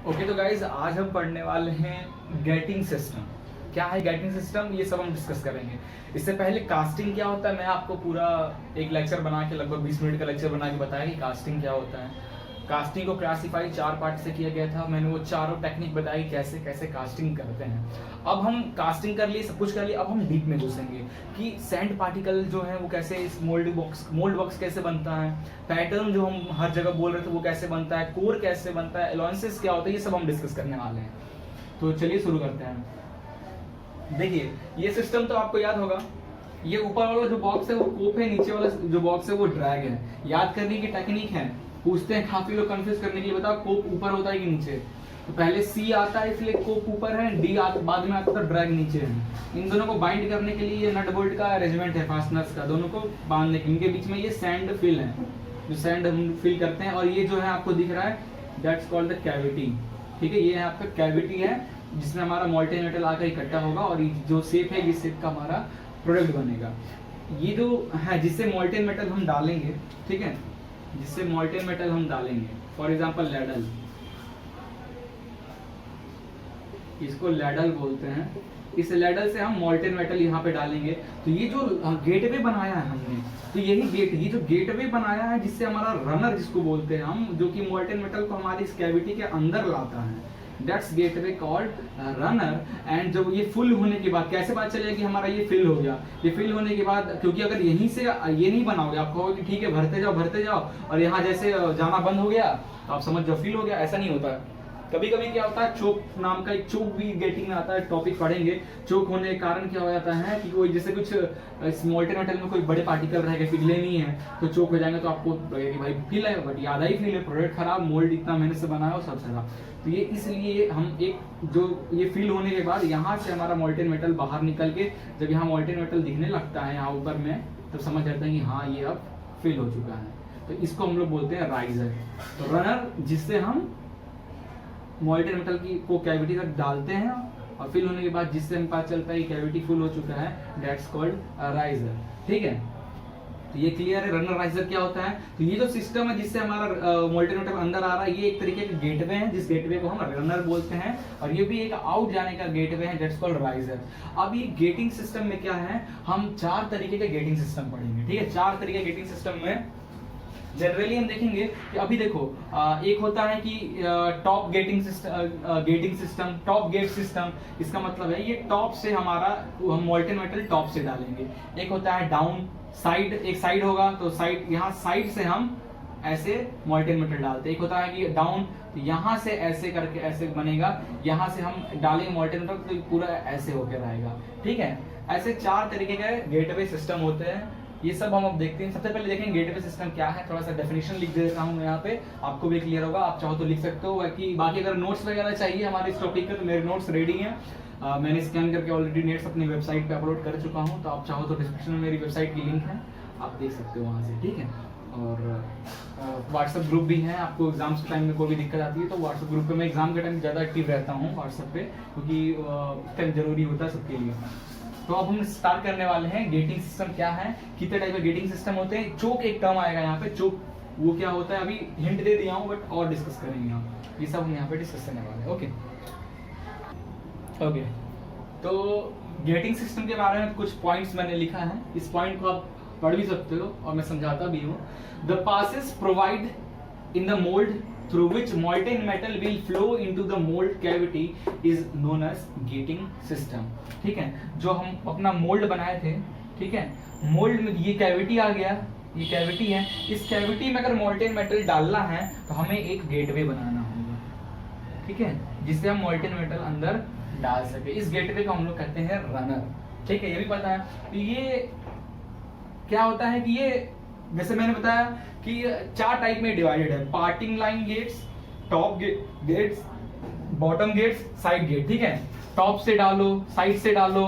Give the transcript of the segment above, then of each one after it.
Okay तो guys आज हम पढ़ने वाले हैं गेटिंग सिस्टम। क्या है गेटिंग सिस्टम, ये सब हम डिस्कस करेंगे। इससे पहले कास्टिंग क्या होता है मैं आपको पूरा एक लेक्चर बना के लगभग 20 मिनट का लेक्चर बना के बताया कि कास्टिंग क्या होता है। कास्टिंग को क्लासीफाई 4 पार्ट से किया गया था। मैंने वो चारों टेक्निक बताई कैसे कैसे कास्टिंग करते हैं। अब हम कास्टिंग कर लिए, सब कुछ कर लिए, अब हम डीप में घुसेंगे कि सैंड पार्टिकल जो है वो कैसे इस मोल्ड बॉक्स कैसे बनता है, पैटर्न जो हम हर जगह बोल रहे थे वो कैसे बनता है, कोर कैसे बनता है, एलॉन्सेस क्या होता है, ये सब हम डिस्कस करने वाले हैं। तो चलिए शुरू करते हैं। देखिए ये सिस्टम तो आपको याद होगा, ये ऊपर वाला जो बॉक्स है वो कोप है, नीचे वाला जो बॉक्स है वो ड्रैग है। याद करने की टेक्निक है, पूछते हैं काफी लोग कंफ्यूज करने के लिए, बताओ कोप ऊपर होता है कि नीचे। तो पहले सी आता है इसलिए कोप ऊपर है, डी बाद में आता है ड्रैग नीचे है। इन दोनों को बाइंड करने के लिए ये नट बोल्ट का अरेंजमेंट है, फास्टनर्स का, दोनों को बांधने के। इनके बीच में ये सैंड फिल है, जो सैंड हम फिल करते हैं। और ये जो है आपको दिख रहा है दैट्स कॉल्ड द कैविटी। ठीक है, ये है आपका कैविटी है जिसमें हमारा मॉल्टेन मेटल आकर इकट्ठा होगा और जो शेप है इस शेप का हमारा प्रोडक्ट बनेगा। ये जो है जिससे मॉल्टेन मेटल हम डालेंगे, ठीक है, जिससे मॉल्टेन मेटल हम डालेंगे, फॉर एग्जांपल लैडल, इसको लैडल बोलते हैं। इस लैडल से हम मॉल्टेन मेटल यहाँ पे डालेंगे। तो ये जो गेटवे बनाया है हमने, तो यही ये जो गेटवे बनाया है जिससे हमारा रनर जिसको बोलते हैं हम, जो कि मॉल्टेन मेटल को हमारी इस कैविटी के अंदर लाता है, that's gateway called runner. And जब ये फुल होने के बाद कैसे पता चलेगा कि हमारा ये फिल हो गया? ये फिल होने के बाद, क्योंकि अगर यहीं से ये नहीं बनाओगे, आप कहोगे कि ठीक है भरते जाओ और यहाँ जैसे जाना बंद हो गया तो आप समझ जाओ फिल हो गया। ऐसा नहीं होता है। कभी कभी क्या होता है, चोक नाम का एक चोक भी गेटिंग में आता है, टॉपिक पढ़ेंगे। चोक होने के कारण क्या हो जाता है कि कोई जैसे कुछ मॉल्टेन मेटल में कोई बड़े पार्टिकल रहेगा, पिघले नहीं है तो चोक हो जाएंगे, तो आपको लगेगा कि भाई फील है, बट आधा ही फील है, प्रोडक्ट खराब, मोल्ड इतना मेहनत से बनाया और सब खराब। तो ये इसलिए हम एक जो ये फील होने के बाद यहाँ से हमारा मॉल्टेन मेटल बाहर निकल के जब यहाँ मॉल्टेन मेटल दिखने लगता है यहाँ ऊपर में, तब समझ जाते हैं कि हाँ ये अब फिल हो चुका है। तो इसको हम लोग बोलते हैं राइजर। तो रनर जिससे हम मॉल्टेन मेटल की को कैविटी तक डालते हैं और फिल होने के बाद जिससे हमें पता चलता है कि कैविटी फुल हो चुका है, दैट्स कॉल्ड राइजर। ठीक है, तो ये क्लियर है रनर राइजर क्या होता है। तो ये जो सिस्टम है जिससे हमारा मॉल्टेन मेटल अंदर आ रहा है, ये एक तरीके का गेटवे है, जिस गेटवे को हम रनर बोलते हैं, और ये भी एक आउट जाने का गेटवे है, दैट्स कॉल्ड राइजर। अब ये गेटिंग सिस्टम में क्या है, हम 4 तरीके के गेटिंग सिस्टम पढ़ेंगे। ठीक है, 4 तरीके के गेटिंग सिस्टम में जनरली हम देखेंगे कि अभी देखो एक होता है कि top gating system, top gate system. इसका मतलब है ये टॉप से हमारा हम मॉल्टेन मेटल टॉप से डालेंगे। एक होता है डाउन साइड, एक साइड होगा तो साइड, यहाँ साइड से हम ऐसे मॉल्टेन मेटल डालते हैं। एक होता है कि डाउन, तो यहाँ से ऐसे करके ऐसे बनेगा, यहाँ से हम डालेंगे मॉल्टेन मेटल तो पूरा ऐसे होकर रहेगा। ठीक है, ऐसे 4 तरीके के गेटवे सिस्टम होते हैं। ये सब हम अब देखते हैं। सबसे पहले देखेंगे गेटवे सिस्टम क्या है, थोड़ा सा डेफिनेशन लिख देता हूँ यहाँ पे, आपको भी क्लियर होगा। आप चाहो तो लिख सकते हो, बाकी अगर नोट्स वगैरह चाहिए हमारे इस टॉपिक पे तो मेरे नोट्स रेडी हैं। मैंने स्कैन करके ऑलरेडी नोट्स अपनी वेबसाइट पे अपलोड कर चुका हूँ, तो आप चाहो तो डिस्क्रिप्शन में मेरी वेबसाइट की लिंक है, आप देख सकते हो वहाँ से। ठीक है, और व्हाट्सएप ग्रुप भी है। आपको एग्जाम्स के टाइम में कोई भी दिक्कत आती है तो व्हाट्सएप ग्रुप पे मैं एग्जाम के टाइम ज़्यादा एक्टिव रहता हूँ व्हाट्सएप पे, क्योंकि उस टाइम जरूरी होता है सबके लिए। तो अब हम स्टार्ट करने वाले हैं। गेटिंग सिस्टम क्या है, कितने टाइप के गेटिंग सिस्टम होते हैं। चोक एक टर्म आएगा यहाँ पे, चोक वो क्या होता है अभी हिंट दे दिया हूँ, बट और डिस्कस करेंगे हम, ये सब हम यहाँ पे डिस्कस करने वाले हैं। ओके, तो गेटिंग सिस्टम के बारे में कुछ पॉइंट्स मैंने लिखा है, इस पॉइंट को आप पढ़ भी सकते हो और मैं समझाता भी हूँ। The passes provide in the mould through which molten metal will flow into the mold cavity is known as gating system। ठीक है, जो हम अपना मोल्ड बनाए थे, ठीक है, मोल्ड में ये कैविटी आ गया, ये कैविटी है, इस कैविटी में अगर मोल्टेन मेटल डालना है तो हमें एक गेटवे बनाना होगा। ठीक है, जिससे हम मोल्टेन मेटल अंदर डाल सके। इस गेटवे को हम लोग कहते हैं रनर। ठीक है, ये भी पता है। तो ये क्या होता है कि ये जैसे मैंने बताया कि 4 टाइप में डिवाइडेड है, parting line gates, top gates, bottom gates, side gate. ठीक है, टॉप से डालो, साइड से डालो,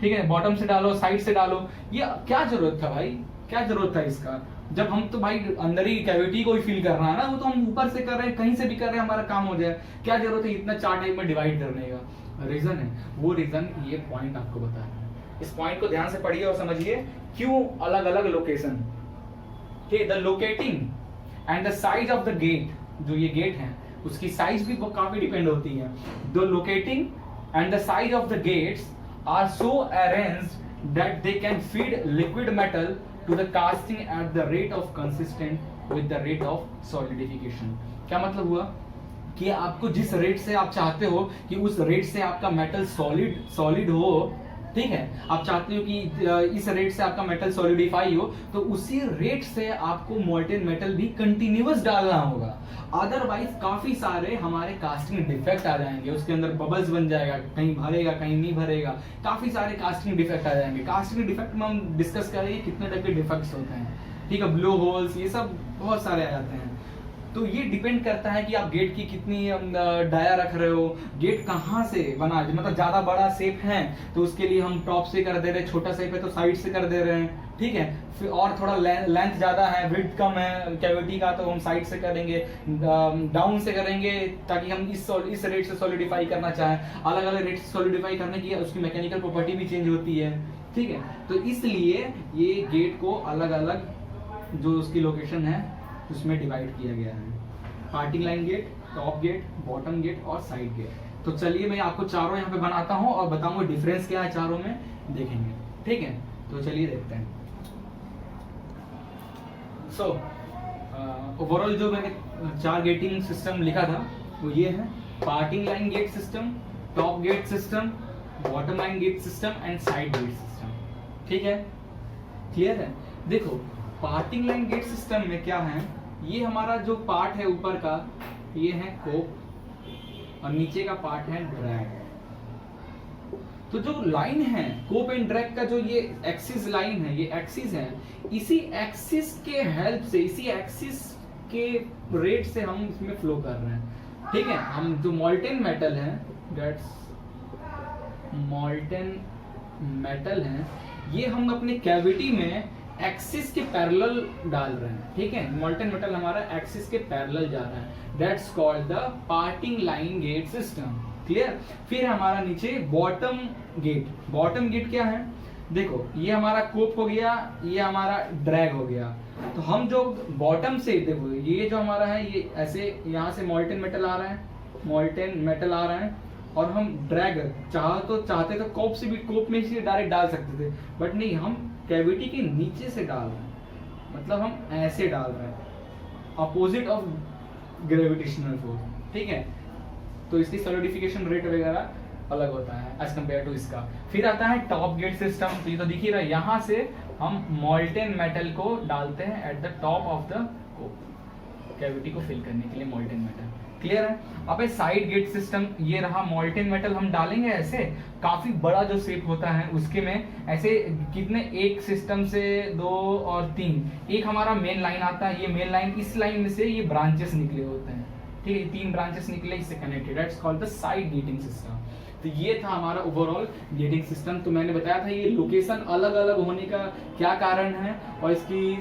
ठीक है, बॉटम से डालो, साइड से डालो। ये क्या जरूरत था भाई, क्या जरूरत था इसका, जब हम तो भाई अंदर ही कैविटी को ही फील करना है ना, वो तो हम ऊपर से कर रहे हैं, कहीं से भी कर रहे हैं, हमारा काम हो जाए। क्या जरूरत है इतना 4 टाइप में डिवाइड करने का? रीजन है, वो रीजन ये पॉइंट आपको बताया है। इस पॉइंट को ध्यान से पढ़िए और समझिए क्यों अलग अलग location. The locating and the size of the gate, जो ये गेट है उसकी साइज भी काफी डिपेंड होती है। The locating and the size of the gates are so arranged that they can feed liquid metal to the casting at the rate of consistent with the rate of solidification. क्या मतलब हुआ कि आपको जिस rate से आप चाहते हो कि उस रेट से आपका मेटल सॉलिड हो, ठीक है, आप चाहते हो कि इस रेट से आपका मेटल सॉलिडिफाई हो, तो उसी रेट से आपको मोल्टेन मेटल भी कंटिन्यूअस डालना होगा। अदरवाइज काफी सारे हमारे कास्टिंग डिफेक्ट आ जाएंगे, उसके अंदर बबल्स बन जाएगा, कहीं भरेगा कहीं नहीं भरेगा, काफी सारे कास्टिंग डिफेक्ट आ जाएंगे। कास्टिंग डिफेक्ट में हम डिस्कस करेंगे कितने टाइप के डिफेक्ट्स होते हैं, ठीक है, ब्लो होल्स, ये सब बहुत सारे आ जाते हैं। तो ये डिपेंड करता है कि आप गेट की कितनी डाया रख रहे हो, गेट कहाँ से बना, मतलब ज्यादा बड़ा शेप है तो उसके लिए हम टॉप से कर दे रहे हैं, छोटा शेप है तो साइड से कर दे रहे हैं, ठीक है। फिर और थोड़ा लेंथ ज्यादा है, विड्थ कम है कैविटी का, तो हम साइड से करेंगे, डाउन से करेंगे, ताकि हम इस रेट से सॉलिडिफाई करना चाहें। अलग अलग रेट से सॉलिडिफाई करने की उसकी मैकेनिकल प्रॉपर्टी भी चेंज होती है, ठीक है। तो इसलिए ये गेट को अलग अलग जो उसकी लोकेशन है उसमें डिवाइड किया गया है, parting line gate, top gate, bottom gate और साइड गेट। तो चलिए मैं आपको चारों यहाँ पे बनाता हूँ और बताऊंगा डिफरेंस क्या है चारों में, देखेंगे, ठीक है। तो चलिए देखते हैं। सो ओवरऑल जो मैंने 4 गेटिंग सिस्टम लिखा था वो ये है, parting line gate system, top gate system, bottom line gate system and side gate system, ठीक है, क्लियर है। देखो पार्टिंग लाइन गेट सिस्टम में क्या है, ये हमारा जो पार्ट है ऊपर का ये है कोप और नीचे का पार्ट है ड्रैग। तो जो लाइन है कोप एंड ड्रैग का, जो ये एक्सिस लाइन है, ये एक्सिस है, इसी एक्सिस के हेल्प से, इसी एक्सिस के रेट से हम इसमें फ्लो कर रहे हैं, ठीक है। हम जो मोल्टेन मेटल है, दैट्स मोल्टेन मेटल है, ये हम अपने कैविटी में एक्सिस के पैरेलल डाल रहे हैं, ठीक है। मोल्टेन मेटल हमारा एक्सिस के पैरेलल जा रहा है, that's called the parting line gate system, clear. फिर हमारा नीचे बॉटम गेट। बॉटम गेट क्या है, देखो ये हमारा कोप हो गया, ये हमारा ड्रैग हो गया। तो हम जो बॉटम से, देखो ये जो हमारा है, ये ऐसे यहाँ से मोल्टेन मेटल आ रहा है, मोल्टेन मेटल आ रहा है, और हम ड्रैग चाहते तो कोप से भी, कोप में से डायरेक्ट डाल सकते थे, बट नहीं, हम कैविटी के नीचे से डाल रहे हैं, मतलब हम ऐसे डाल रहे हैं अपोजिट ऑफ ग्रेविटेशनल फोर्स, ठीक है। तो इसकी सॉलिडिफिकेशन रेट वगैरह अलग होता है एज कम्पेयर टू इसका। फिर आता है टॉप गेट सिस्टम। तो ये तो दिख ही रहा है, यहाँ से हम मोल्टेन मेटल को डालते हैं at the top of the cope, cavity को फिल करने के लिए मोल्टेन मेटल, क्लियर है। अब साइड गेट सिस्टम, ये रहा मोल्टेन मेटल हम डालेंगे ऐसे, काफी बड़ा जो शेप होता है उसके में ऐसे कितने, एक सिस्टम से 2 और 3, एक हमारा मेन लाइन आता है, ये मेन लाइन, इस लाइन में से ये ब्रांचेस निकले होते हैं, ठीक है, 3 ब्रांचेस निकले, इससे connected, that's called the side getting system. तो ये था हमारा ओवरऑल गेटिंग सिस्टम। तो मैंने बताया था ये लोकेशन अलग अलग होने का क्या कारण है और इसकी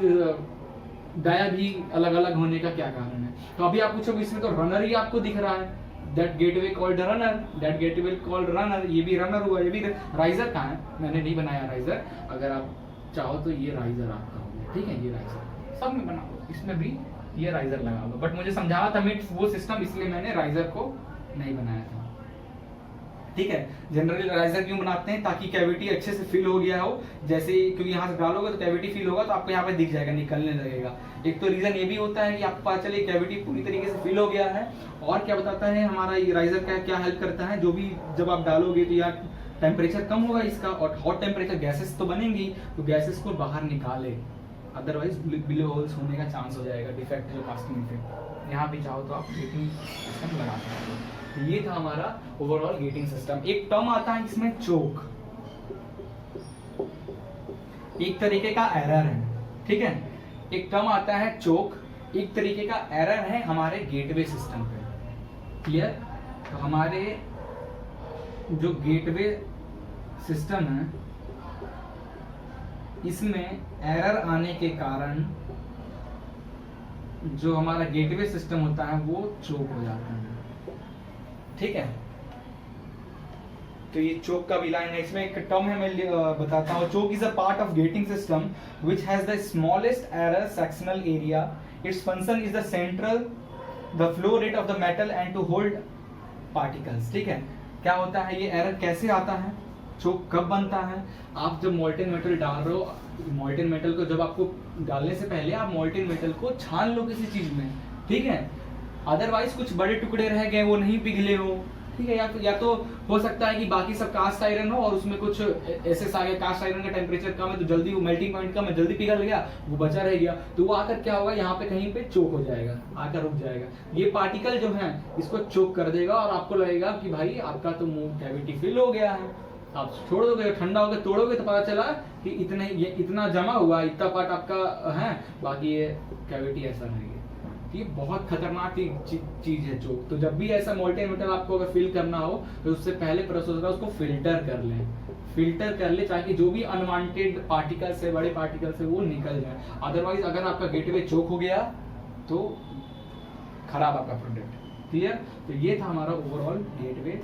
डाया भी अलग अलग होने का क्या कारण है। तो अभी आप पूछोगे इसमें तो रनर ही आपको दिख रहा है, that gateway called runner, that gateway called runner, ये भी रनर हुआ, ये भी राइजर कहाँ है, मैंने नहीं बनाया राइजर, अगर आप चाहो तो ये राइजर आपका हो गया, ठीक है, ये राइजर सब में बना लो, इसमें भी ये राइजर लगा लो, बट मुझे समझाया था मैं वो सिस्टम, इसलिए मैंने राइजर को नहीं बनाया था, ठीक है। जनरली राइजर क्यों बनाते हैं, ताकि कैविटी अच्छे से फिल हो गया हो, जैसे क्योंकि यहाँ से डालोगे तो कैविटी फिल होगा तो आपको यहाँ पे दिख जाएगा, निकलने लगेगा। एक तो रीजन ये भी होता है कि आपको पता चले कैविटी पूरी तरीके से फिल हो गया है। और क्या बताता है हमारा ये राइजर का, क्या हेल्प करता है, जो भी जब आप डालोगे तो यहाँ टेम्परेचर कम होगा इसका, और हॉट टेम्परेचर गैसेस तो बनेंगी, तो गैसेस को बाहर निकाले, अदरवाइज ब्लो होल्स होने का चांस हो जाएगा, डिफेक्ट जो कास्टिंग इफेक्ट। यहाँ भी चाहो तो आप गेटिंग सिस्टम लगा सकते हो। ये था हमारा ओवरऑल गेटिंग सिस्टम। एक टर्म आता है इसमें चोक, एक तरीके का एरर है, ठीक है, एक टर्म आता है चोक, एक तरीके का एरर है हमारे गेटवे सिस्टम पे, क्लियर। तो हमारे जो गेटवे सिस्टम है इसमें एरर आने के कारण जो हमारा गेटवे सिस्टम होता है वो चोक हो जाता है, ठीक है। तो ये चोक का भी लाइन है, इसमें एक टर्म है, मैं बताता हूँ। Choke is a part of gating system which has the smallest error sectional area, its function is the central the flow rate of the metal and to hold particles. ठीक है, क्या होता है ये एरर कैसे आता है, चोक कब बनता है? आप जब मोल्टेन मेटल डाल रहे हो, मोल्टेन मेटल को जब आपको डालने से पहले आप मोल्टेन मेटल को छान लो किसी चीज में, ठीक है, अदरवाइज कुछ बड़े टुकड़े रह गए वो नहीं पिघले हो, ठीक है, या तो हो सकता है कि बाकी सब कास्ट आयरन हो और उसमें कुछ एसएस आ गया, कास्ट आयरन का टेम्परेचर कम है तो जल्दी वो मेल्टिंग पॉइंट कम है, जल्दी पिघल गया, वो बचा रह गया, तो वो आकर क्या होगा, यहाँ पे कहीं पे चोक हो जाएगा, आकर रुक जाएगा, ये पार्टिकल जो है इसको चोक कर देगा और आपको लगेगा कि भाई आपका तो मुंह कैविटी फिल हो गया है। आप छोड़ दोगे, ठंडा होकर तोड़ोगे तो पता चला कि ये इतना जमा हुआ, इतना पार्ट आपका है, बाकी ये कैविटी ऐसा नहीं है। ये बहुत खतरनाक चीज है चोक। तो जब भी ऐसा मोल्टेन मेटल आपको अगर फिल करना हो तो उससे पहले प्रोसेस होगा उसको फिल्टर कर लें, फिल्टर कर ले ताकि जो भी अनवांटेड पार्टिकल्स है, बड़े पार्टिकल्स है, वो निकल जाए। अदरवाइज अगर आपका गेटवे चोक हो गया तो खराब आपका प्रोडक्ट। क्लियर? तो ये था हमारा ओवरऑल गेटवे